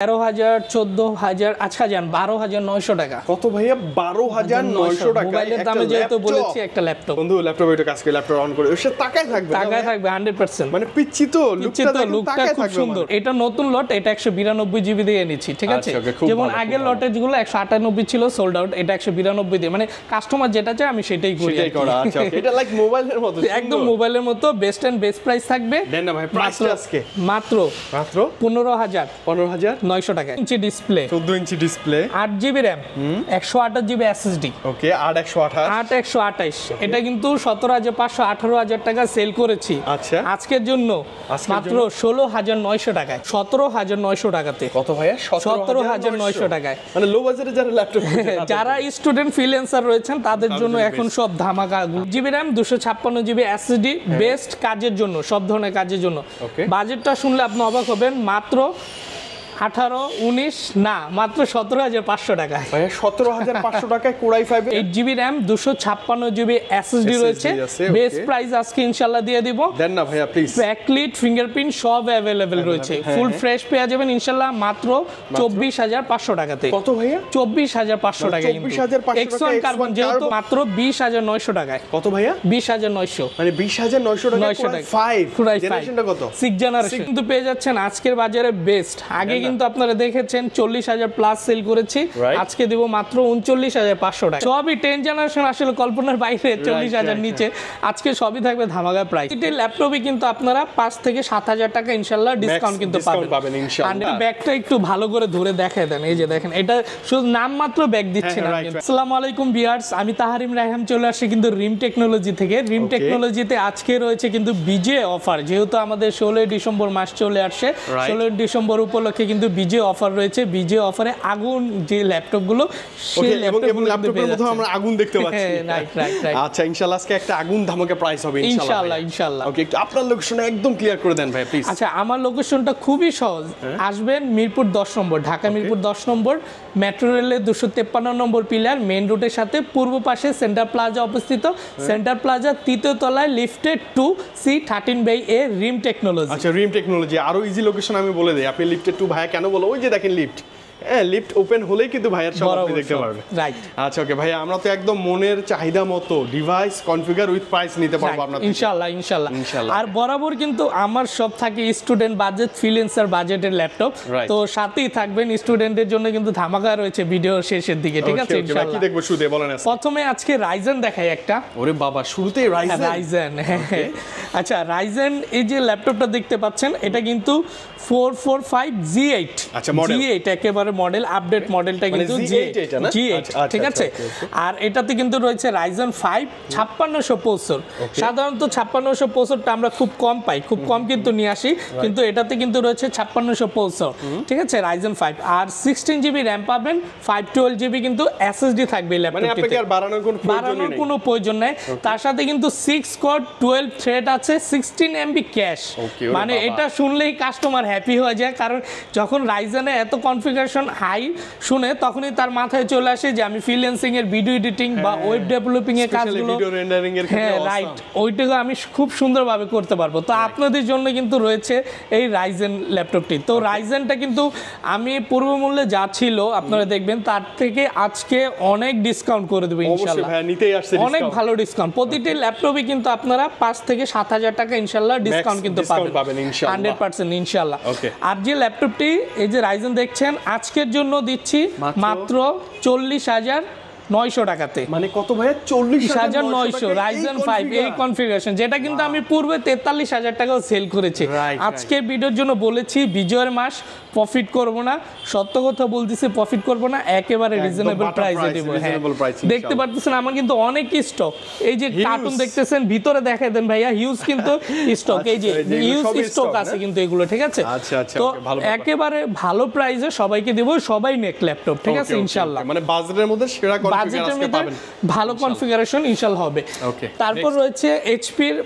13,000 14,000 আচ্ছা যান 12,900 টাকা। কত ভাইয়া? 12,900 টাকা। মোবাইলের দামে যেহেতু বলেছি একটা ল্যাপটপ। বন্ধু ল্যাপটপ এটা কাজ করে ল্যাপটপ অন করে ওর সাথে তাকায় থাকবে। তাকায় থাকবে 100%। মানে পিচ্ছি তো লুকটা খুব সুন্দর। এটা নতুন লট, এটা 192 জিবি দিয়ে নিচ্ছি, ঠিক আছে? যেমন আগের লটের যেগুলো 198 ছিল সোল্ড আউট, এটা 192 দিয়ে, মানে কাস্টমার যেটা চায় আমি সেটাই করি। সেটাই করা। আচ্ছা ওকে, এটা লাইক মোবাইলের মতো, একদম মোবাইলের মতো। বেস্ট এন্ড বেস্ট প্রাইস থাকবে। দেন না ভাই প্রাইসটা আজকে মাত্র 15,900 টাকা। Inch display, 14 inch display, 8 GB RAM, 128 GB SSD. Okay, 128 এটা কিন্তু 17,500 18,000 টাকা সেল করেছি। আচ্ছা, আজকের জন্য মাত্র 16,900 টাকায়, 17,900 টাকাতে। কত ভাইয়া? 17,900 টাকায়। মানে লো বাজেটে যারা ল্যাপটপ যারা স্টুডেন্ট ফ্রিল্যান্সার রয়েছেন তাদের জন্য এখন সব ধামাকা। GB RAM, 256 GB SSD, best কাজের জন্য, সব ধরনের কাজের জন্য। বাজেটটা শুনলে আপনি অবাক হবেন, মাত্র 18 19 না, মাত্র 17,500 টাকায়। 17,500 টাকায় core i 5 8 GB RAM, 256 GB SSD রয়েছে। বেস্ট প্রাইস আজকে ইনশাআল্লাহ দিয়ে দিব। দেন না ভাইয়া প্লিজ। ব্যাকলিট, ফিঙ্গারপ্রিন্ট সব अवेलेबल রয়েছে। ফুল ফ্রেশ পেয়ে যাবেন ইনশাআল্লাহ মাত্র 24,500 টাকাতে। কত ভাইয়া? 24,500 টাকা। 24,500 X1 কার্বন যেহেতু মাত্র 20,900 টাকায়। কত ভাইয়া? 20,900। মানে 20,900 টাকা কোরাই 5 জেনারেশনটা কত? 6 জেনারেশন কিন্তু পেয়ে যাচ্ছেন আজকের বাজারে বেস্ট। আগে কিন্তু আপনারা দেখেছেন 40,000 প্লাস সেল করেছি, আজকে দেব মাত্র 39,500 টাকা। সবই 10 জেনারেশন, আসলে কল্পনার বাইরে, 40,000 নিচে। আজকে সবই থাকবে ধামাকা প্রাইস। এই ল্যাপটপে কিন্তু আপনারা 5 থেকে 7,000 টাকা ইনশাআল্লাহ ডিসকাউন্ট কিন্তু পাবেন ইনশাআল্লাহ। ব্যাগটা একটু ভালো করে ধরে দেখায় দেন, এই যে দেখেন, এটা শুধু নাম মাত্র ব্যাগ দিচ্ছি না। আসসালামু আলাইকুম ভিউয়ার্স, আমি তাহারিম রায়হান চলে আসছি কিন্তু রিম টেকনোলজি থেকে। রিম টেকনোলজিতে আজকে রয়েছে কিন্তু বিজে অফার, যেহেতু আমাদের 16 ডিসেম্বর মাস চলে আসছে, 16 ডিসেম্বর উপলক্ষে কিন্তু বিজে অফার রয়েছে। বিজে অফারে আগুন যে ল্যাপটপগুলো, সেই ল্যাপটপের মধ্যে আমরা আগুন দেখতে পাচ্ছি। রাইট। আচ্ছা ইনশাআল্লাহ আজকে একটা আগুন ধামাকা প্রাইস হবে ইনশাআল্লাহ। ওকে, একটু আপনার লোকেশনটা একদম ক্লিয়ার করে দেন ভাই প্লিজ। আচ্ছা, আমার লোকেশনটা খুবই সহজ। আসবেন মিরপুর 10 নম্বর, ঢাকা মিরপুর 10 নম্বর, মেট্রো রেলের 253 নম্বর পিলার, মেইন রোডের সাথে পূর্ব পাশে সেন্টার প্লাজা অবস্থিত। সেন্টার প্লাজা 3য় তলায় লিফটেড 2C13/A রিম টেকনোলজি। আচ্ছা, রিম টেকনোলজি। আরো ইজি লোকেশন আমি বলে দেই, আপনি লিফটেড 2 ভাইয়া কেন বলো, ওই যে দেখেন লিফট, লিফট ওপেন হলেই কিন্তু ভাইয়ার সব আপনি দেখতে পারবেন। রাইট। আচ্ছা ওকে ভাইয়া, আমরা তো একদম মনের চাহিদা মতো ডিভাইস কনফিগার উইথ প্রাইস নিতে পারবো আপনাদের ইনশাআল্লাহ। আর বরাবর কিন্তু আমার সব থাকে স্টুডেন্ট বাজেট, ফ্রিল্যান্সার বাজেটের ল্যাপটপ, তো সাথেই থাকবেন। স্টুডেন্টের জন্য কিন্তু ধামাকা রয়েছে ভিডিও শেষের দিকে, ঠিক আছে? ইনশাআল্লাহ। কি দেখবো শুরুতে বলেন? প্রথমে আজকে রাইজেন দেখাই একটা। ওরে বাবা, শুরুতেই রাইজেন। আচ্ছা, রাইজেন এই যে ল্যাপটপটা দেখতে পাচ্ছেন, এটা কিন্তু 445 G8। আচ্ছা, মডেল G8 একেবারে মডেল, আপডেট মডেলটা কিন্তু G8, ঠিক আছে? আর এটাতে কিন্তু রয়েছে রাইজেন 5 5600 প্রসেসর। সাধারণত 5600 প্রসেসরটা আমরা খুব কম পাই, খুব কম কিন্তু নিয়ে আসি, কিন্তু এটাতে কিন্তু রয়েছে 5600 প্রসেসর, ঠিক আছে? রাইজেন 5 আর 16 জিবি র‍্যাম পাবেন, 512 জিবি কিন্তু এসএসডি থাকবে ল্যাপটপটিতে। মানে আপনাকে আর বাড়ানোর কোনো প্রয়োজন নেই। তার সাথে কিন্তু 6 কোর 12 থ্রেড আছে, 16 এমবি ক্যাশ। মানে এটা শুনলেই কাস্টমার হ্যাপি হয়ে যায়, কারণ যখন রাইজেনে এত কনফিগারেশন হাই শুনে তখনই তার মাথায় চলে আসে যে আমি ফ্রিল্যান্সিং এর ভিডিও এডিটিং বা ওয়েব ডেভেলপিং এর কাজগুলো, ভিডিও রেন্ডারিং এর ক্ষেত্রে রাইট, ওইটাকে আমি খুব সুন্দরভাবে করতে পারবো। তো আপনাদের জন্য কিন্তু রয়েছে এই রাইজেন ল্যাপটপটি। তো রাইজেনটা কিন্তু আমি পূর্ব মূল্যে যা ছিল আপনারা দেখবেন, তার থেকে আজকে অনেক ডিসকাউন্ট করে দেব ইনশাআল্লাহ। অনেক ভালো ডিসকাউন্ট। প্রতিটি ল্যাপটপে কিন্তু আপনারা 5 থেকে 7,000 টাকা ইনশাআল্লাহ ডিসকাউন্ট কিন্তু পাবেন ইনশাআল্লাহ, 100% ইনশাআল্লাহ। আর যে ল্যাপটপটি এই যে রাইজেন দেখছেন, আজকের জন্য দিচ্ছি মাত্র 40,900 টাকাতে। মানে কত ভাইয়া? 40,900 রাইজেন 5 এই কনফিগারেশন, যেটা কিন্তু আমি পূর্বে 43,000 টাকাও সেল করেছি। আজকে ভিডিওর জন্য বলেছি বিজয়ের মাস, প্রফিট করব না, সত্য কথা বলতেছি, প্রফিট করব না, একেবারে রিজনেবল প্রাইসে দেব। দেখতে পাচ্ছেন আমার কিন্তু অনেক স্টক, এই যে কার্টুন দেখতেছেন ভিতরে দেখাই দেন ভাইয়া, হিউজ কিন্তু স্টক, এই যে হিউজ স্টক আছে কিন্তু এগুলো, ঠিক আছে? তো একেবারে ভালো প্রাইসে সবাইকে দেব, সবাই নেক ল্যাপটপ, ঠিক আছে? ইনশাআল্লাহ। মানে বাজারের মধ্যে সেরা ভালো কনফিগারেশন ইনশাআল্লাহ হবে। তারপর রয়েছে এইচপির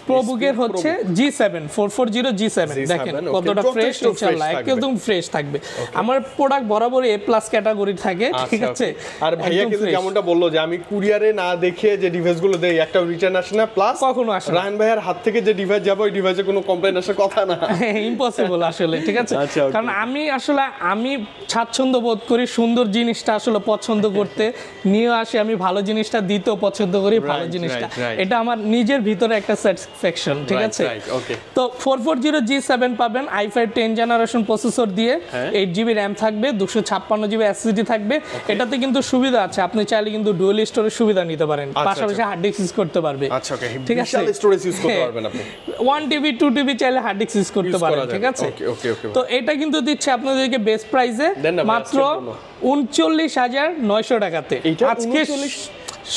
প্রোবুকের হচ্ছে G7 440 G7, দেখেন কতটা ফ্রেশ ইনশাআল্লাহ, একদম একদম ফ্রেশ থাকবে। আমার প্রোডাক্ট বরাবরই A+ ক্যাটাগরি থাকে, ঠিক আছে। আর ভাইয়া কিন্তু যেমনটা বললো যে আমি কুরিয়ারে না দেখে যে ডিভাইসগুলো দেই একটা রিটার্ন আসে না, প্লাস কখনো আসে না। রায়হান ভাইয়ার হাত থেকে যে ডিভাইস যাবে ওই ডিভাইসে কোনো কমপ্লেইন আসার কথা না, ইম্পসিবল আসলে, ঠিক আছে। কারণ আমি স্বাচ্ছন্দ্য বোধ করি সুন্দর জিনিসটা আসলে পছন্দ করতে, নিয়ে আসি আমি ভালো জিনিসটা দিতেও পছন্দ করি, ভালো জিনিসটা, এটা আমার নিজের ভিতরে একটা স্যাটিসফ্যাকশন, ঠিক আছে। তো 440G7 পাবেন, i5 10 জেনারেশন প্রসেসর দিয়ে, 8GB র্যাম থাকবে, 256GB SSD থাকবে। এটাতে কিন্তু সুবিধা আছে, আপনি চাইলে কিন্তু ডুয়াল স্টোরেজ সুবিধা নিতে পারেন, পাশাপাশি হার্ড ডিস্ক ইউজ করতে পারবে। আচ্ছা ওকে, ঠিক আছে, স্টোরেজ ইউজ করতে পারবেন আপনি, 1TB 2TB চাইলে হার্ড ডিস্ক ইউজ করতে পারেন, ঠিক আছে। ওকে ওকে। তো এটা কিন্তু দিচ্ছে আপনাদেরকে বেস্ট প্রাইসে মাত্র 39,900 টাকাতে। আজকে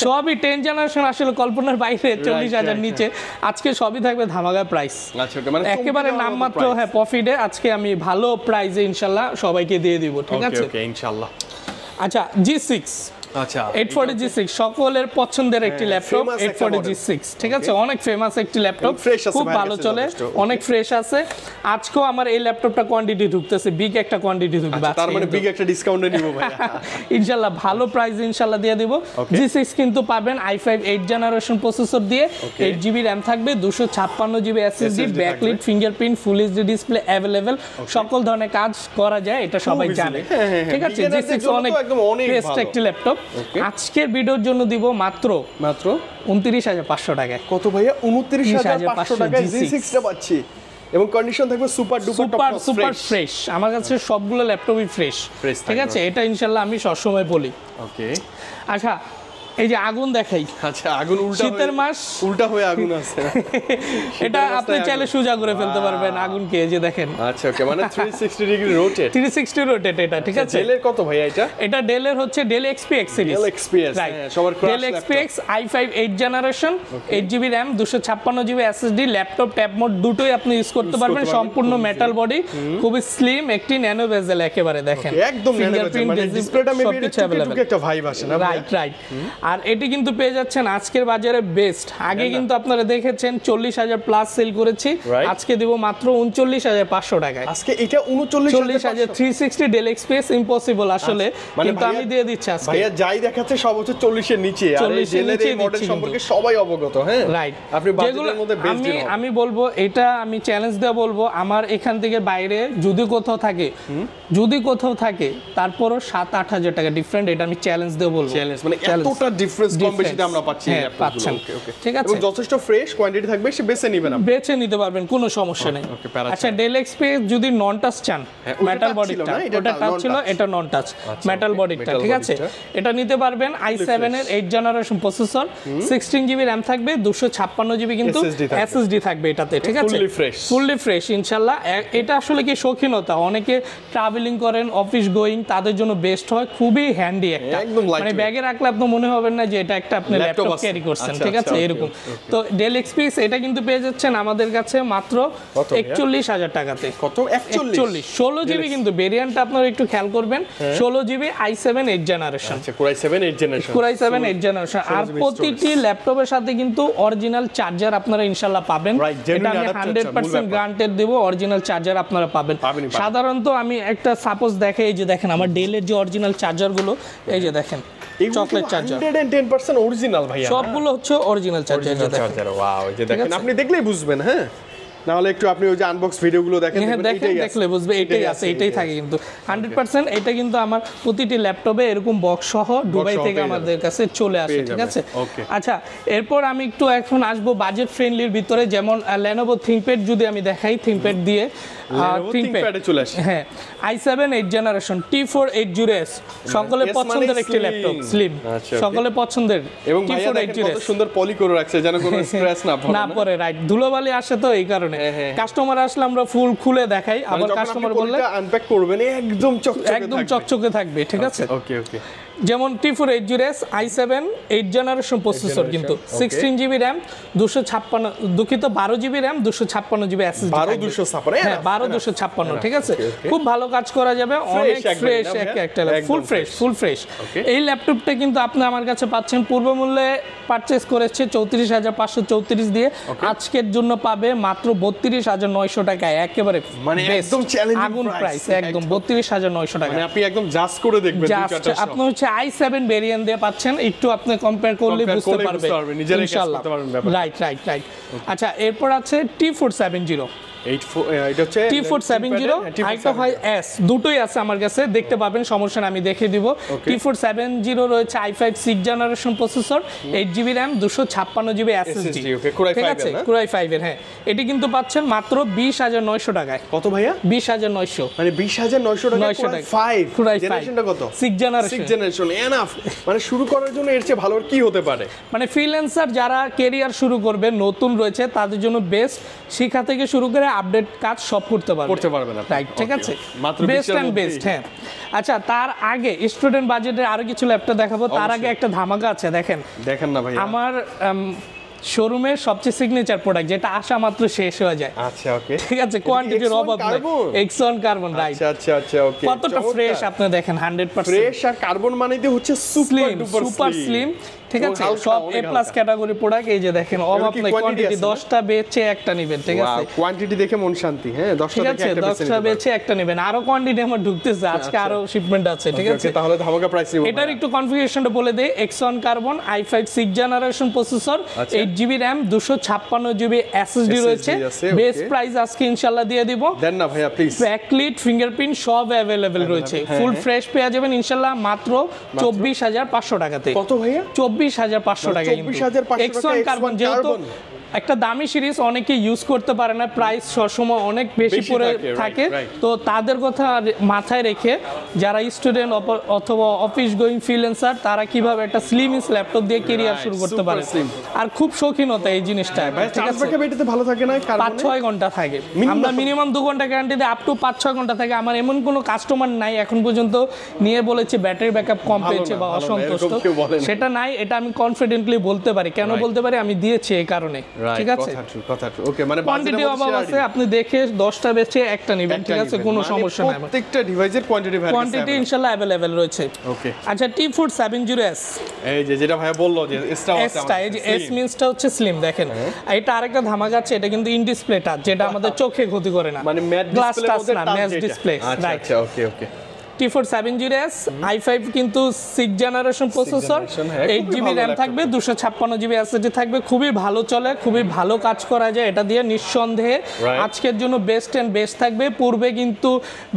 সবই 10 জেনারেশন আসলে কল্পনার বাইরে, 40,000 নিচে আজকে সবই থাকবে ধামাকা প্রাইস। আচ্ছা ওকে, মানে একেবারে নামমাত্র প্রফিটে আজকে আমি ভালো প্রাইসে ইনশাআল্লাহ সবাইকে দিয়ে দিব, ঠিক আছে। ওকে ইনশাআল্লাহ। আচ্ছা G6, আচ্ছা 840G6 সকলের পছন্দের একটি ল্যাপটপ, 840G6, ঠিক আছে। অনেক ফেমাস একটি ল্যাপটপ, খুব ভালো চলে, অনেক ফ্রেশ আছে। আজকেও আমার এই ল্যাপটপটা কোয়ান্টিটি ঢুকতেছে, বিগ একটা কোয়ান্টিটি ঢুকবে, তার মানে বিগ একটা ডিসকাউন্টে নিব ভাই ইনশাআল্লাহ, ভালো প্রাইস ইনশাআল্লাহ দিয়ে দিব। G6 কিন্তু পাবেন i5 8 জেনারেশন প্রসেসর দিয়ে, 8GB র্যাম থাকবে, 256GB SSD, backlit, fingerprint, full HD display available, সকল ধরনের কাজ করা যায়, এটা সবাই জানে, ঠিক আছে। G6 অনেক বেস্ট একটি ল্যাপটপ। আজকের ভিডিওর জন্য দিব মাত্র 29,500 টাকায়। কত ভাইয়া? 29,500 টাকায় G6 টা পাচ্ছি, এবং কন্ডিশন থাকবে সুপার সুপার ফ্রেশ। আমার কাছে সবগুলো ল্যাপটপই ফ্রেশ, ঠিক আছে। এটা ইনশাআল্লাহ আমি সবসময় বলি। ওকে আচ্ছা, এই যে আগুন দেখাই, আচ্ছা আগুন উল্টা, শীতের মাস উল্টা হয়ে আগুন আছে এটা আপনি চাইলে সোজা করে ফেলতে পারবেন আগুনকে, এই যে দেখেন। আচ্ছা ওকে, মানে 360 ডিগ্রি রোটেট, 360 রোটেট এটা, ঠিক আছে। ডেলের কত ভাইয়া এটা? এটা ডেলের হচ্ছে Dell XPX series, Dell XPX, সবার crush Dell XPX i5 8 generation, 8GB RAM, 256GB SSD, laptop tab mode দুটোই আপনি ইউজ করতে পারবেন। সম্পূর্ণ মেটাল বডি, খুবই স্লিম, একটি ন্যানো বেজেল, একেবারে দেখেন একদম ন্যানো বেজেল, মানে ডিসপ্লেটা মেবি এটা একটা ভাইব আসে না? রাইট। আর এটি কিন্তু পেয়ে যাচ্ছেন আজকের বাজারে বেস্ট। আগে কিন্তু আপনারা দেখেছেন 40,000 প্লাস সেল করেছি, আজকে দিব মাত্র 39,500 টাকায়। আজকে এটা 39,000 360 ডেল XPX ইম্পসিবল আসলে, কিন্তু আমি দিয়ে দিচ্ছি আজকে। ভাইয়া যাই দেখাচ্ছে সব হচ্ছে 40 এর নিচে, আর এই ডেলের এই মডেল সম্পর্কে সবাই অবগত, হ্যাঁ রাইট। আপনি বাজেটের মধ্যে বেস্ট দিন। আমি বলবো, এটা আমি চ্যালেঞ্জ দিয়ে বলবো, আমার এখান থেকে বাইরে যদি কোথাও থাকে তারপরও 7-8,000 টাকা ডিফারেন্ট, এটা আমি চ্যালেঞ্জ দিয়ে বলবো। চ্যালেঞ্জ মানে এতটা ডিফারেন্স কম বেশিতে আমরা পাচ্ছি, পাচ্ছেন, ঠিক আছে। এবং যথেষ্ট ফ্রেশ কোয়ান্টিটি থাকবে, সে বেছে নেবেন, বেছে নিতে পারবেন, কোনো সমস্যা নেই। আচ্ছা ডেল XPX যদি নন টাচ চান, মেটাল বডিটা, ওটা টাচ ছিল, এটা নন টাচ মেটাল বডিটা, ঠিক আছে। এটা নিতে পারবেন i7 এর 8 জেনারেশন প্রসেসর, 16GB র্যাম থাকবে, 256GB কিন্তু SSD থাকবে এটাতে, ঠিক আছে। ফুললি ফ্রেশ ইনশাআল্লাহ। এটা আসলে কি শৌখিনতা, অনেকে ট্রাভেলিং করেন, অফিস গোয়িং, তাদের জন্য বেস্ট হয়, খুবই হ্যান্ডি একটা, মানে ব্যাগে রাখলে আপনি মনে হবেন না যে এটা একটা আপনি ল্যাপটপ ক্যারি করছেন, ঠিক আছে, এরকম। তো ডেল XPX এটা কিন্তু পেয়ে যাচ্ছেন আমাদের কাছে মাত্র 41,000 টাকাতে। কত? 41, 16GB কিন্তু ভেরিয়েন্টটা আপনারা একটু খেয়াল করবেন, 16GB i7 8 জেনারেশন, আচ্ছা Core i7 8 জেনারেশন। আর প্রতিটি ল্যাপটপের সাথে কিন্তু অরিজিনাল চার্জার আপনারা ইনশাআল্লাহ পাবেন, এটা আমি 100% গ্যারান্টেড দেব, অরিজিনাল চার্জার আপনারা পাবেন। সাধারণত আমি একটা সাপোজ দেখে, এই যে দেখেন আমার ডেলের যে অরিজিনাল চার্জারগুলো, এই যে দেখেন চকলেট চার্জার, 110% অরিজিনাল ভাইয়া, সবগুলো হচ্ছে অরিজিনাল চার্জার। ওয়াও, এই যে দেখেন, আপনি দেখলেই বুঝবেন, হ্যাঁ না হলে একটু আপনি ওই যে আনবক্স ভিডিওগুলো দেখেন, দেখলে বুঝবে এটাই আছে, এটাই থাকে কিন্তু 100%। এটা কিন্তু আমার প্রতিটি ল্যাপটপে এরকম বক্স সহ দুবাই থেকে আমাদের কাছে চলে আসে, ঠিক আছে। আচ্ছা, এরপর আমি একটু এখন আসবো বাজেট ফ্রেন্ডলির ভিতরে, যেমন Lenovo ThinkPad যদি আমি দেখাই, ThinkPad দিয়ে ThinkPad চলে আসে, হ্যাঁ i7 8 জেনারেশন T480S, সকলের পছন্দের একটি ল্যাপটপ, স্লিম, সকলের পছন্দের, এবং ভাইয়া দেখেন কত সুন্দর পলি করে রাখছে যেন কোনো স্ক্র্যাচ না পড়ে, রাইট। ধুলোবালি আসে তো এই কারণে, কাস্টমার আসলে আমরা ফুল খুলে দেখাই, আবার কাস্টমার বললে আনপ্যাক করবেন একদম চকচকে থাকবে, ঠিক আছে। ওকে যেমন T4 808 i7 8 জেনারেশন প্রসেসর, কিন্তু 16 জিবি র্যাম 256, দুঃখিত 12 জিবি র্যাম 256 জিবি এসএসডি, 12 হ্যাঁ 12 256, ঠিক আছে। খুব ভালো কাজ করা যাবে, অনেক ফ্রেশ একটা ফুল ফ্রেশ। এই ল্যাপটপটা কিন্তু আপনি আমার কাছে পাচ্ছেন পূর্ব মূল্যে পারচেজ করেছে 34,534 দিয়ে, আজকের জন্য পাবে মাত্র 32,900 টাকায়, একেবারে মানে একদম চ্যালেঞ্জিং আগুন প্রাইস, একদম 32,900 টাকা। মানে আপনি একদম জাস্ট করে দেখবেন আপনি হচ্ছে i7 ভেরিয়েন্ট দিয়ে পাচ্ছেন, একটু আপনি কম্পেয়ার করলে বুঝতে পারবেন ইনশাআল্লাহ। রাইট। আচ্ছা, এরপর আছে T470, এটা হচ্ছে T470, আরেকটা হয় S, দুটোই আছে আমার কাছে, দেখতে পাবেন, সমস্যা না, আমি দেখিয়ে দিব। T470 রয়েছে i5 6 generation processor, 8 GB RAM 256 GB SSD, ঠিক আছে, Core i5 এর। হ্যাঁ, এটি কিন্তু পাচ্ছেন মাত্র 20,900 টাকায়। কত ভাইয়া? 20,900, মানে 20,900 টাকা। Core i5 জেনারেশনটা কত? 6 জেনারেশন এনাফ। মানে শুরু করার জন্য এর চেয়ে ভালো কি হতে পারে? মানে ফ্রিল্যান্সার যারা ক্যারিয়ার শুরু করবে, নতুন রয়েছে, তাদের জন্য বেস্ট, শিক্ষা থেকে শুরু করে আপডেট কাজ সব করতে পারবেন, রাইট, ঠিক আছে, বেস্ট এন্ড বেস্ট। হ্যাঁ, আচ্ছা, তার আগে স্টুডেন্ট বাজেটের আরো কিছু ল্যাপটপ দেখাবো, তার আগে একটা ধামাকা আছে, দেখেন না ভাই, আমার শোরুমের সবচেয়ে সিগনেচার প্রোডাক্ট, যেটা আসা মাত্র শেষ হয়ে যায়। আচ্ছা, ওকে, ঠিক আছে, কোয়ান্টিটির অভাব নেই। X1 carbon, right. আচ্ছা, ওকে, কতটা ফ্রেশ আপনি দেখেন, 100% ফ্রেশ। আর কার্বন মানে দিয়ে হচ্ছে সুপার স্লিম, ঠিক আছে, সব A+ ক্যাটাগরি প্রোডাক্ট। এই যে দেখেন, অভাব নাই, কোয়ান্টিটি 10টা বেচে একটা নেবেন, ঠিক আছে, কোয়ান্টিটি দেখে মন শান্তি। হ্যাঁ, 10টা বেচে একটা নেবেন, আরো কোয়ান্টিটি আমার ঢুকতেছে, আজকে আরো শিপমেন্ট আছে, ঠিক আছে। তাহলে ধামাকা প্রাইস নিব। এটার একটু কনফিগারেশনটা বলে দেই। X1 carbon i5 6 generation processor, 8 GB RAM 256 GB SSD রয়েছে, বেস প্রাইস আজকে ইনশাআল্লাহ দিয়ে দিব। দেন না ভাইয়া প্লিজ, ব্যাকলিট, ফিঙ্গারপ্রিন্ট সব अवेलेबल রয়েছে, ফুল ফ্রেশ পেয়ে যাবেন ইনশাআল্লাহ মাত্র 24,500 টাকাতে। কত ভাইয়া? 24,500 টাকা। X1 কার্বন যেহেতু একটা দামি সিরিজ, অনেকে ইউজ করতে পারে না, প্রাইস সবসময় অনেক বেশি পড়ে থাকে, তো তাদের কথা মাথায় রেখে যারা স্টুডেন্ট অথবা অফিস গোয়িং ফ্রিল্যান্সার, তারা কিভাবে একটা স্লিম ল্যাপটপ দিয়ে ক্যারিয়ার শুরু করতে পারে। আর খুব শৌখিনতা এই জিনিসটা, ঠিক আছে, ভালো থাকে না, 5-6 ঘন্টা থাকে, আমরা মিনিমাম 2 ঘন্টা গ্যারান্টি দিই, আপ টু 5-6 ঘন্টা থাকে। আমার এমন কোনো কাস্টমার নাই এখন পর্যন্ত নিয়ে বলেছে ব্যাটারি ব্যাকআপ কম পেয়েছে বা অসন্তুষ্ট, সেটা নাই। এটা আমি কনফিডেন্টলি বলতে পারি। কেন বলতে পারি? আমি দিয়েছি এই কারণে, ঠিক আছে। ওকে, মানে কোয়ান্টিটি অভাব আছে, আপনি দেখে 10টা বেচে একটা নেবেন, ঠিক আছে, কোনো সমস্যা নাই। প্রত্যেকটা ডিভাইসের কোয়ান্টিটি ইনশাআল্লাহ अवेलेबल রয়েছে। ওকে, আচ্ছা, T470S, এই যে যেটা ভাইয়া বললো যে এসটা আছে, এই যে S মিন্সটা হচ্ছে স্লিম, দেখেন। এটা আরেকটা ধামাকা আছে, এটা কিন্তু ইন ডিসপ্লে টাচ, যেটা আমাদের চোখে ক্ষতি করে না, মানে ম্যাট ডিসপ্লের মধ্যে টাচ, ম্যাট ডিসপ্লে, রাইট। আচ্ছা, ওকে। T470S i5 কিন্তু 6 জেনারেশন প্রসেসর, 8 জিবি র্যাম থাকবে, 256 জিবি এসএসডি থাকবে, খুবই ভালো চলে, খুবই ভালো কাজ করা যায় এটা দিয়ে, নিঃসন্দেহে আজকের জন্য বেস্ট এন্ড বেস্ট থাকবে। পূর্বে কিন্তু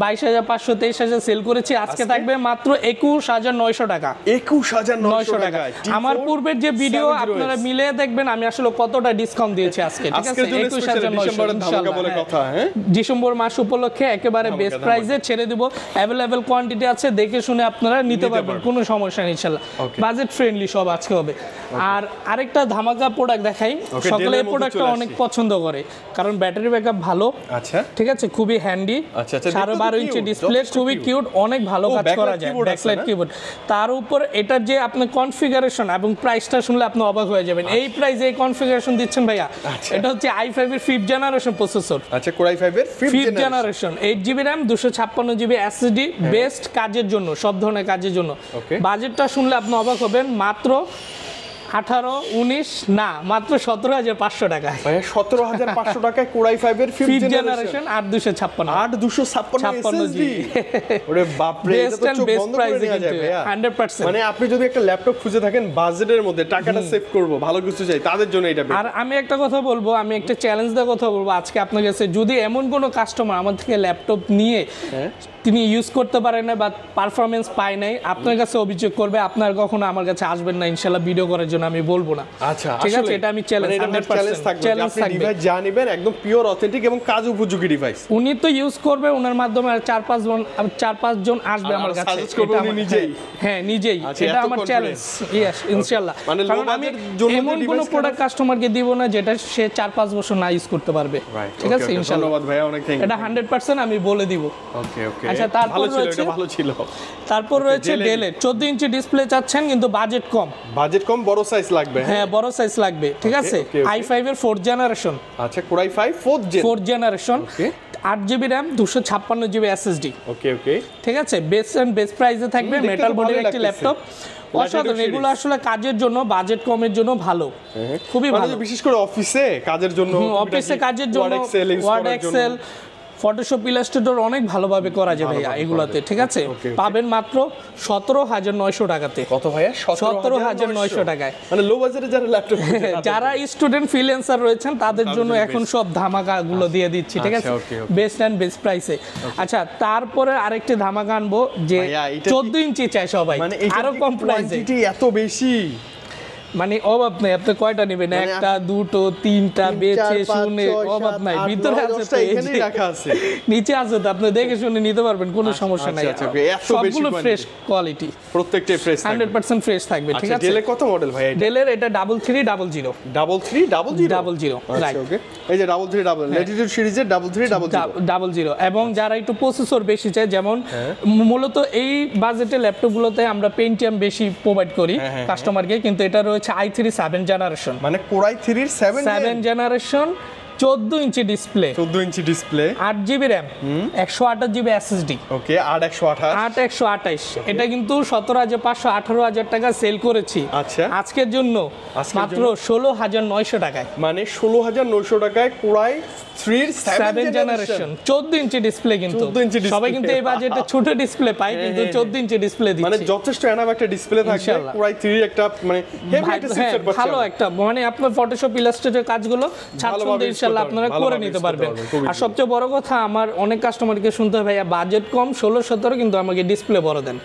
22,500 23,000 সেল করেছি, আজকে থাকবে মাত্র 21,900 টাকা। 21,900 টাকা। আমার পূর্বের যে ভিডিও আপনারা মিলে দেখবেন আমি আসলে কতটা ডিসকাউন্ট দিয়েছি আজকে, ঠিক আছে, 21,900 ডিসেম্বর মাস উপলক্ষে একেবারে বেস্ট প্রাইসে ছেড়ে দিব। अवेलेबल কোয়ান্টিটি আছে, দেখে শুনে আপনারা নিতে পারবেন, কোনো সমস্যা নেই ইনশাআল্লাহ, বাজেট ফ্রেন্ডলি সব আজকে হবে। আর আরেকটা ধামাকা প্রোডাক্ট দেখাই, সকলে এই প্রোডাক্টটা অনেক পছন্দ করে, কারণ ব্যাটারি ব্যাকআপ ভালো, আচ্ছা, ঠিক আছে, খুবই হ্যান্ডি, 12.5 ইঞ্চি ডিসপ্লে, খুবই কিউট, অনেক ভালো কাজ করা যায়, ব্যাকলাইট কিবোর্ড। তার উপর এটার যে আপনি কনফিগারেশন এবং প্রাইসটা শুনলে আপনি অবাক হয়ে যাবেন। এই প্রাইসে এই কনফিগারেশন দিচ্ছেন ভাইয়া, এটা হচ্ছে i5 এর 5th জেনারেশন প্রসেসর, আচ্ছা, Core i5 এর 5th generation, 8 GB RAM 256 GB SSD, best কাজের জন্য, সব ধরনের কাজের জন্য। বাজেটটা শুনলে আপনি অবাক হবেন, মাত্র 18-19 না, মাত্র 17,500 টাকায়। 17,500 টাকায় Core i5 এর 5th জেনারেশন, 8,256 জিবি। ওরে বাপ রে, এটা তো চোখ বন্ধ করে দেয়া যায় ভাইয়া, 100%। মানে আপনি যদি একটা ল্যাপটপ খুঁজে থাকেন বাজেটের মধ্যে, টাকাটা সেভ করব, ভালো কিছু চাই, তাদের জন্য এটা। আর আমি একটা কথা বলবো, আমি একটা চ্যালেঞ্জ দেওয়ার কথা বলবো আজকে আপনার কাছে, যদি এমন কোনো কাস্টমার আমার থেকে ল্যাপটপ নিয়ে তিনি ইউজ করতে পারেন না বা পারফরমেন্স পায় নাই, আপনার কাছে অভিযোগ করবে, আপনার কখনো আমার কাছে আসবেন না ইনশাআল্লাহ ভিডিও করার জন্য। না আমি বলবো না। আচ্ছা, ঠিক আছে, এটা আমি চ্যালেঞ্জ 100% চ্যালেঞ্জ থাকবে। আপনি ডিভাইস যা নেবেন একদম পিওর অথেন্টিক এবং কাজ উপযোগী ডিভাইস। উনি তো ইউজ করবে, ওনার মাধ্যমে আর 4-5 জন আসবে আমার কাছে, সাজেস্ট করবে উনি নিজেই। হ্যাঁ নিজেই, এটা আমার চ্যালেঞ্জ। ইয়েস, ইনশাআল্লাহ। মানে কারণ আমি এমন কোন প্রোডাক্ট কাস্টমারকে দিব না যেটা সে 4-5 বছর না ইউজ করতে পারবে। ঠিক আছে, ইনশাআল্লাহ। ধন্যবাদ ভাই, অনেক থ্যাঙ্ক ইউ। এটা 100% আমি বলে দিব। ওকে ওকে। আচ্ছা, তারপর রয়েছে, এটা ভালো ছিল। তারপর রয়েছে ডেলের 14 ইঞ্চি ডিসপ্লে চাচ্ছেন কিন্তু বাজেট কম। বাজেট কম, বড় সাইজ লাগবে। হ্যাঁ, বড় সাইজ লাগবে। ঠিক আছে, i5 এর 4th জেনারেশন। আচ্ছা, Core i5 4th generation. 8GB RAM 256GB SSD। ওকে ওকে। ঠিক আছে, বেস প্রাইসে থাকবে, মেটাল বডির একটি ল্যাপটপ। অসাধারণ, এগুলো আসলে কাজের জন্য, বাজেট কমের জন্য ভালো, খুবই ভালো। বিশেষ করে অফিসে কাজের জন্য, অফিসে কাজের জন্য ওয়ার্ড এক্সেল ফটোশপ ইলাস্ট্রেটর অনেক ভালোভাবে করা যায় ভাইয়া এগুলাতে। ঠিক আছে, পাবেন মাত্র 17,900 টাকাতে। কত ভাইয়া? 17,900 টাকায়। মানে লো বাজেটে যারা ল্যাপটপ যারা স্টুডেন্ট ফ্রিল্যান্সার রয়েছেন তাদের জন্য এখন সব ধামাকা গুলো দিয়ে দিচ্ছি। ঠিক আছে, বেস্ট এন্ড বেস্ট প্রাইসে। আচ্ছা, তারপরে আরেকটি ধামাকা আনবো যে 14 ইঞ্চি চাই সবাই, আরো কম প্রাইসে। এত বেশি মানে অভাব নাই, আপনি কয়টা নেবেন? একটা, দুটো, তিনটা, বেছে শুনে অভাব নাই। ভিতরে আছে তো, এখানেই রাখা আছে, নিচে আছে তো, আপনি দেখে শুনে নিতে পারবেন, কোনো সমস্যা নাই। সবগুলো ফ্রেশ কোয়ালিটি, প্রত্যেকটাই ফ্রেশ, 100% ফ্রেশ থাকবে। ঠিক আছে, ডেলের কত মডেল ভাই? ডেলের এটা 3300। 3300, রাইট। ওকে, এই যে 3300 ল্যাটিটিউড সিরিজের 3300 এবং যারা একটু প্রসেসর বেশি চায়, যেমন মূলত এই বাজেটের ল্যাপটপগুলোতে আমরা পেন্টিয়াম বেশি প্রোভাইড করি কাস্টমারকে, কিন্তু এটা রয়েছে i3 7th জেনারেশন। মানে Core i3 7th generation, 14 inch display, 8GB RAM, 128GB SSD। Okay, 128। এটা কিন্তু 17,500 18,000 টাকা সেল করেছি। আচ্ছা, আজকের জন্য মাত্র 16,900 টাকায়। মানে 16,900 টাকায় Core i3 7th generation, 14 inch display. কিন্তু সবাই কিন্তু এই বাজেটে ছোট ডিসপ্লে পায়, কিন্তু 14 ইঞ্চি ডিসপ্লে দিচ্ছি। মানে যথেষ্ট এনাফ একটা ডিসপ্লে থাকবে। Core i3 একটা মানে হেভি একটা সিস্টেম পাচ্ছেন, ভালো একটা, মানে আপনার ফটোশপ ইলাস্ট্রেটর কাজগুলো ছাত্রদের ইনশাআল্লাহ আপনারা করে নিতে পারবেন। আর সবচেয়ে বড় কথা, আমার অনেক কাস্টমারকে শুনতে হয়, ভাইয়া বাজেট কম 16-17 কিন্তু আমাকে ডিসপ্লে বড় দেন।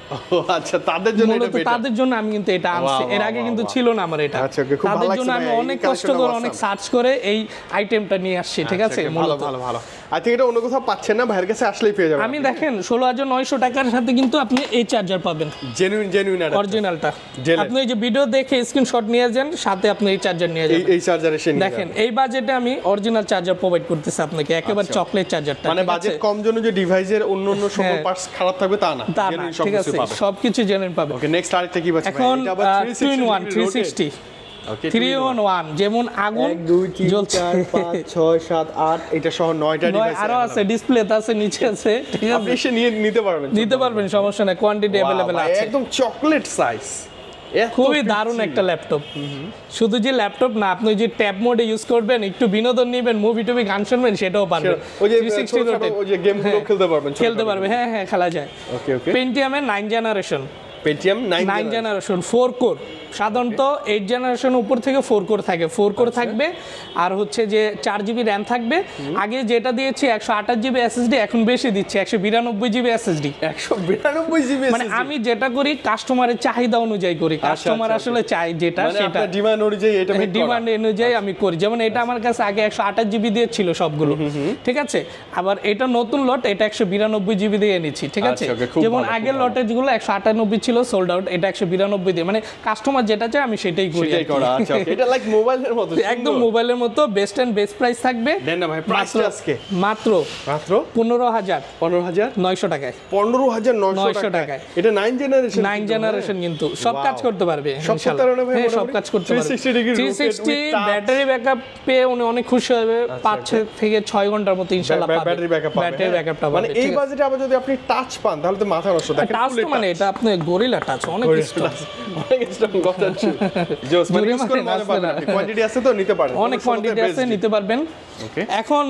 আচ্ছা, তাদের জন্য এটা, তাদের জন্য আমি কিন্তু এটা আনছি, এর আগে কিন্তু ছিল না আমার এটা। তাদের জন্য আমি অনেক কষ্ট করে, অনেক সার্চ করে এই আইটেমটা নিয়ে আসছি। ঠিক আছে, ভালো ভালো ভালো। আই থিংক এটা অন্য কোথাও পাচ্ছেন না, ভাইয়ের কাছে আসলেই পেয়ে যাবেন। আমি দেখেন 16,900 টাকার সাথে কিন্তু আপনি এই চার্জার পাবেন, জেনুইন অরিজিনালটা। আপনি এই যে ভিডিও দেখে স্ক্রিনশট নিয়ে যান, সাথে আপনি এই চার্জার নিয়ে যাবেন। এই চার্জার এসে দেখেন, এই বাজেটে আমি অরিজিনাল চার্জার প্রোভাইড করতেছি আপনাকে, একেবারে চকলেট চার্জারটা। মানে বাজেট কম জন্য যে ডিভাইসের অন্য সকল পার্টস খারাপ থাকবে তা না, ঠিক আছে, সবকিছু জেনুইন পাবেন। ওকে, নেক্সট আরেকটা কি পাচ্ছেন? এখন 2-in-1 360, 3-in-1 যেমন আগুন 1 2 3 4 5 6 7 8 এটা সহ 9টা ডিভাইস আরো আছে, ডিসপ্লেতে আছে, নিচে আছে। ঠিক আছে, আপনি এসে নিতে পারবেন, সমস্যা নাই, কোয়ান্টিটি अवेलेबल আছে, একদম চকলেট সাইজ। খুবই দারুণ একটা ল্যাপটপ। শুধু যে ল্যাপটপ না, আপনি যে ট্যাব মোডে ইউজ করবেন, একটু বিনোদন নেবেন, মুভি টুভি গান শুনবেন, সেটাও পারবেন। ওই যে 360 রোটেট, ওই যে গেমগুলো খেলতে পারবেন। হ্যাঁ, খেলা যায়। ওকে ওকে। পেন্টিয়ামের 9 জেনারেশন, পেন্টিয়াম 9 জেনারেশন 4 কোর। সাধারণত 8 জেনারেশন উপর থেকে 4 কোর থাকে, 4 কোর থাকবে। আর হচ্ছে যে 4GB RAM থাকবে। আগে যেটা দিয়েছি 128GB SSD, এখন বেশি দিচ্ছি 192GB SSD। 192GB মানে আমি যেটা করি কাস্টমারের চাহিদা অনুযায়ী করি, কাস্টমার আসলে চাই যেটা, সেটা ডিমান্ড অনুযায়ী, এটা ডিমান্ড অনুযায়ী আমি করি। যেমন এটা আমার কাছে আগে 128GB দিয়ে ছিল সবগুলো। ঠিক আছে, আবার এটা নতুন লট, এটা 192GB দিয়ে এনেছি। ঠিক আছে, যেমন আগের লটের যেগুলো 198 ছিল সোল্ড আউট, এটা 192 দিয়ে, মানে কাস্টমার যেটা চাই আমি সেটাই করি। আচ্ছা, এটা লাইক মোবাইলের মতো, একদম মোবাইলের মতো, বেস্ট এন্ড বেস্ট প্রাইস থাকবে। দেন না ভাই, প্রাইসটা আজকে মাত্র 15,900 টাকায়। 15,900 টাকায়। এটা 9 জেনারেশন কিন্তু সব কাজ করতে পারবে ইনশাআল্লাহ। হ্যাঁ, সব কাজ করতে পারবে। 360 ব্যাটারি ব্যাকআপ পেয়ে উনি অনেক খুশি হবে। 5 থেকে 6 ঘন্টার মতো ইনশাআল্লাহ পাবে ব্যাটারি ব্যাকআপটা। মানে এই বাজেটে আবার যদি আপনি টাচ পান তাহলে তো মাথা নষ্ট। দেখেন, টাচ মানে এটা আপনি গরিলা টাচ, অনেক স্ট্রং, কোয়ান্টিটি আছে তো নিতে পারেন, অনেক কোয়ান্টিটি আছে, নিতে পারবেন। এখন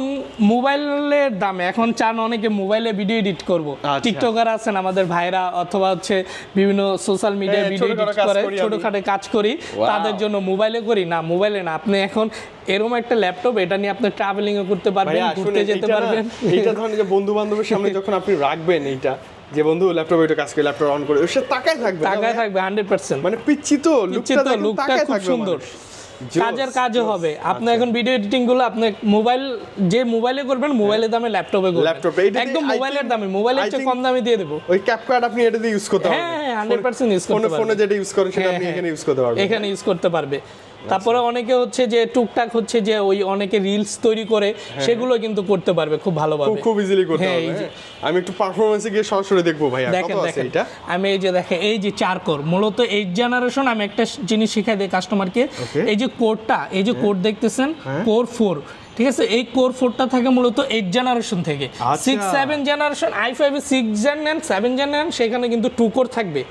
মোবাইলের দামে এখন চান অনেকে মোবাইলে ভিডিও এডিট করব। টিকটকার আছেন আমাদের ভাইরা, অথবা হচ্ছে বিভিন্ন সোশ্যাল মিডিয়া ভিডিও এডিট করে, ছোটখাটো কাজ করি, তাদের জন্য মোবাইলে করি না। মোবাইলে না, আপনি এখন এরকম একটা ল্যাপটপ, এটা নিয়ে আপনি ট্রাভেলিং ও করতে পারবেন, ঘুরতে যেতে পারবেন। এটা ধরেন যে বন্ধু বান্ধবের সামনে যখন আপনি রাখবেন, এইটা যে বন্ধু ল্যাপটপে একটু কাজ করে ল্যাপটপ অন করে সে তাকায় থাকবে তাকায় থাকবে 100%। মানে পিচ্ছি তো লুকটা খুব সুন্দর, কাজের কাজও হবে। আপনি এখন ভিডিও এডিটিং গুলো আপনি মোবাইলে করবেন, মোবাইলের দামে ল্যাপটপে করবেন, একদম মোবাইলের দামে, মোবাইলের চেয়ে কম দামে দিয়ে দেব। ওই ক্যাপকাট আপনি এটা দিয়ে ইউজ করতে পারবেন। হ্যাঁ 100% ইউজ করতে পারবেন। ফোনে যেটা ইউজ করেন সেটা আপনি এখানে ইউজ করতে পারবেন, এখানে ইউজ করতে পারবে। তারপরে অনেকে হচ্ছে যে টুকটাক হচ্ছে যে ওই অনেকে রিলস তৈরি করে সেগুলো কিন্তু করতে পারবে খুব ভালোভাবে, খুব ইজিলি করতে পারবে। আমি একটু পারফরম্যান্সে গিয়ে সরাসরি দেখবো ভাই কত আছে এটা। আমি এই যে দেখেন এই যে 4 কোর, মূলত 8 জেনারেশন। আমি একটা জিনিস শিখাই দেই কাস্টমারকে, এই যে কোডটা, এই যে কোড দেখতেছেন কোর 4, ঠিক আছে? এই কোর 4টা থাকে মূলত 8 জেনারেশন থেকে। 6 7 জেনারেশন i5 এ 6 জেন নেন 7 জেন নেন, সেখানে কিন্তু 2 কোর থাকবে।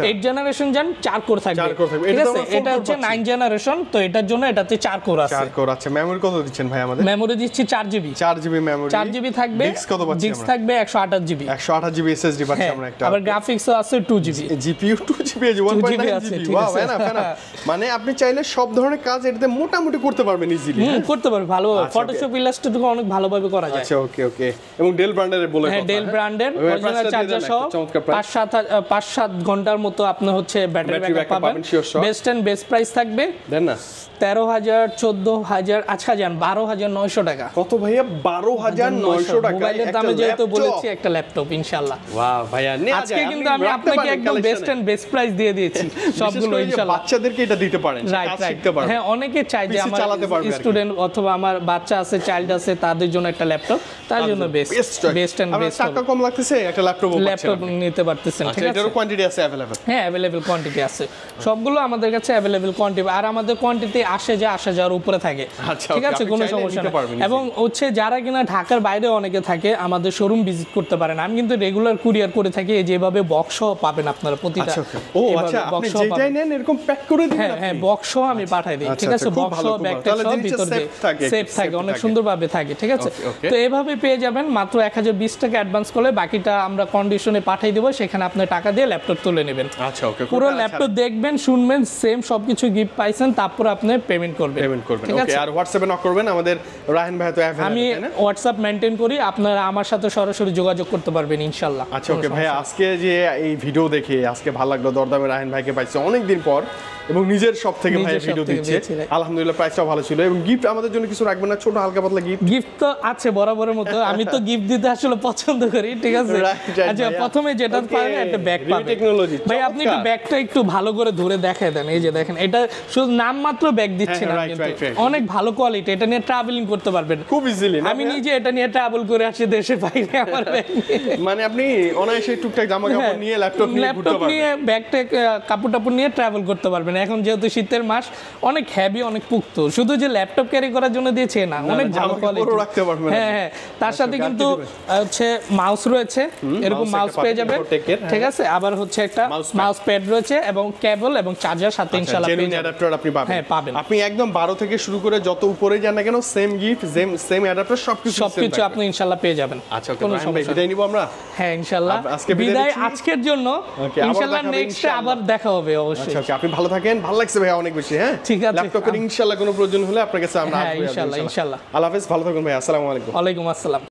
8 জেনারেশন যান 4 কোর থাকবে, ঠিক আছে? এটা হচ্ছে 9 জেনারেশন, তো এটার জন্য এটাতে 4 কোর আছে। 4 কোর আছে। মেমরি কত দিচ্ছেন ভাই আমাদের? মেমরি দিচ্ছি 4 জিবি। 4 জিবি মেমরি, 4 জিবি থাকবে। ডিস্ক কত পাচ্ছি আমরা? ডিস্ক থাকবে 128 জিবি। 128 জিবি এসএসডি পাচ্ছি আমরা একটা। আবার গ্রাফিক্সও আছে 2 GB. GPU 2 GB, 1.9 GB. Wow, মানে আপনি চাইলে সব ধরনের কাজ এটাতে মোটামুটি করতে পারবেন ইজিলি। করতে পারবে ভালোভাবে। ফটোশপ ইলাস্ট্রেটর অনেক ভালোভাবে করা যায়। আচ্ছা, ওকে ওকে। এবং ডেল ব্র্যান্ডের বলে কথা। হ্যাঁ, ডেল ব্র্যান্ডের অরিজিনাল চার্জার সহ 5-7 ঘন্টার মতো আপনি হচ্ছে ব্যাটারি ব্যাকআপ পাবেন। বেস্ট এন্ড বেস্ট প্রাইস থাকবে। দেন না 13,000 14,000 আচ্ছা যান 12,900 টাকা। কত ভাইয়া? 12,900 টাকা মোবাইলের দামে যেহেতু বলেছি একটা ল্যাপটপ ইনশাআল্লাহ। ওয়াও ভাইয়া, আজকে কিন্তু আমি আপনাকে একদম বেস্ট এন্ড বেস্ট প্রাইস দিয়ে দিয়েছি সবগুলো ইনশাআল্লাহ। বাচ্চাদেরকে এটা দিতে পারেন, কাজ শিখতে পারবে। হ্যাঁ, অনেকে চায় যে আমার স্টুডেন্ট অথবা আমার বাচ্চা আছে, চাইল্ড আছে, তাদের জন্য একটা ল্যাপটপ, তার জন্য বেস্ট এন্ড বেস্ট। টাকা কম লাগতেছে, একটা ল্যাপটপ নিতে পারতেছেন, ঠিক আছে? এটারও কোয়ান্টিটি আছে अवेलेबल? হ্যাঁ, अवेलेबल কোয়ান্টিটি আছে, সবগুলো আমাদের কাছে अवेलेबल কোয়ান্টিটি। আর আমাদের কোয়ান্টিটি আসা যাওয়ার উপরে থাকে, ঠিক আছে? কোনো সমস্যা নেই। এবং হচ্ছে যারা কিনা ঢাকার বাইরে অনেকে থাকে, আমাদের শোরুম ভিজিট করতে পারেন। আমি কিন্তু রেগুলার কুরিয়ার করে থাকি, যেভাবে বক্স পাবেন আপনারা প্রতিটা। ও আচ্ছা, আপনি যেটাই নেন এরকম প্যাক করে দিন। হ্যাঁ, বক্স আমি পাঠাই দিই, ঠিক আছে? বক্স ব্যাগটা সব ভিতরে সেফ থাকে, অনেক সুন্দরভাবে থাকে, ঠিক আছে? তো এভাবে পেয়ে যাবেন মাত্র 1020 টাকা অ্যাডভান্স করলে, বাকিটা আমরা কন্ডিশনে পাঠিয়ে দেব, সেখানে আপনি টাকা দিয়ে ল্যাপটপ তুলে নেবেন। আচ্ছা, ওকে। পুরো ল্যাপটপ দেখবেন, শুনবেন, সেম সবকিছু গিফট পাইছেন, তারপর আপনি পেমেন্ট করবেন। ওকে, আর হোয়াটসঅ্যাপে নক করবেন। আমাদের রায়হান ভাই তো অ্যাভেলেবল, আমি হোয়াটসঅ্যাপ মেইনটেইন করি, আপনারা আমার সাথে সরাসরি যোগাযোগ করতে পারবেন ইনশাআল্লাহ। আচ্ছা, ওকে ভাই, আজকে যে এই ভিডিও দেখে আজকে ভালো লাগলো, দরদামে রায়হান ভাইকে পাইছি অনেকদিন পর, এবং নিজের সব থেকে ভাই ভিডিও দিচ্ছে, আলহামদুলিল্লাহ। প্রাইসটাও ভালো ছিল। এবং গিফট আমাদের জন্য কিছু রাখবেন না? ছোট হালকা পাতলা গিফট তো আছে বরাবরের মতো। আমি তো গিফট দিতে আসলে পছন্দ করি, ঠিক আছে? আচ্ছা, প্রথমে যেটা পাবেন একটা ব্যাগ পাবেন। টেকনোলজি ভাই, আপনি একটু ব্যাগটা একটু ভালো করে ধরে দেখায় দেন। এই যে দেখেন, এটা শুধু নাম মাত্র ব্যাগ দিচ্ছি না, কিন্তু অনেক ভালো কোয়ালিটি। এটা নিয়ে ট্রাভেলিং করতে পারবেন খুব ইজিলি। আমি নিজে এটা নিয়ে ট্রাভেল করে আসি দেশের বাইরে আমার ব্যাগ নিয়ে। মানে আপনি অনায়াসে টুকটাক জামা কাপড় নিয়ে ল্যাপটপ নিয়ে ব্যাগটা কাপড় টাপড় নিয়ে ট্রাভেল করতে পারবেন। এখন যেহেতু শীতের মাস, অনেক হেভি, অনেক পুক্ত, শুধু যে ল্যাপটপ ক্যারি করার জন্য দিয়েছে না, অনেক ভালো কোয়ালিটি রাখতে পারবেন। হ্যাঁ, তার সাথে কিন্তু হচ্ছে মাউস রয়েছে, এরকম মাউস পেয়ে যাবেন, ঠিক আছে? আবার হচ্ছে একটা মাউস প্যাড রয়েছে, এবং কেবল এবং চার্জার সাথে ইনশাআল্লাহ পেয়ে যাবেন। অ্যাডাপ্টার আপনি পাবেন। হ্যাঁ, পাবেন। আপনি একদম 12 থেকে শুরু করে যত উপরে যান না কেন, সেম গিফট, সেম অ্যাডাপ্টার, সবকিছু আপনি ইনশাআল্লাহ পেয়ে যাবেন। আচ্ছা, কোনো সমস্যা বিদায় নিব আমরা। হ্যাঁ, ইনশাআল্লাহ বিদায় আজকের জন্য। ইনশাআল্লাহ নেক্সট আবার দেখা হবে অবশ্যই। আচ্ছা, আপনি ভালো থাকেন। ভালো লাগছে ভাই অনেক বেশি। হ্যাঁ, ঠিক আছে। ল্যাপটপের ইনশাআল্লাহ কোনো প্রয়োজন হলে আপনার কাছে আমরা আসবো। ইনশাআল্লাহ। আল্লাহ হাফেজ, ভালো থাকুন ভাই। আসসালামু আলাইকুম। ওয়ালাইকুম আসসালাম।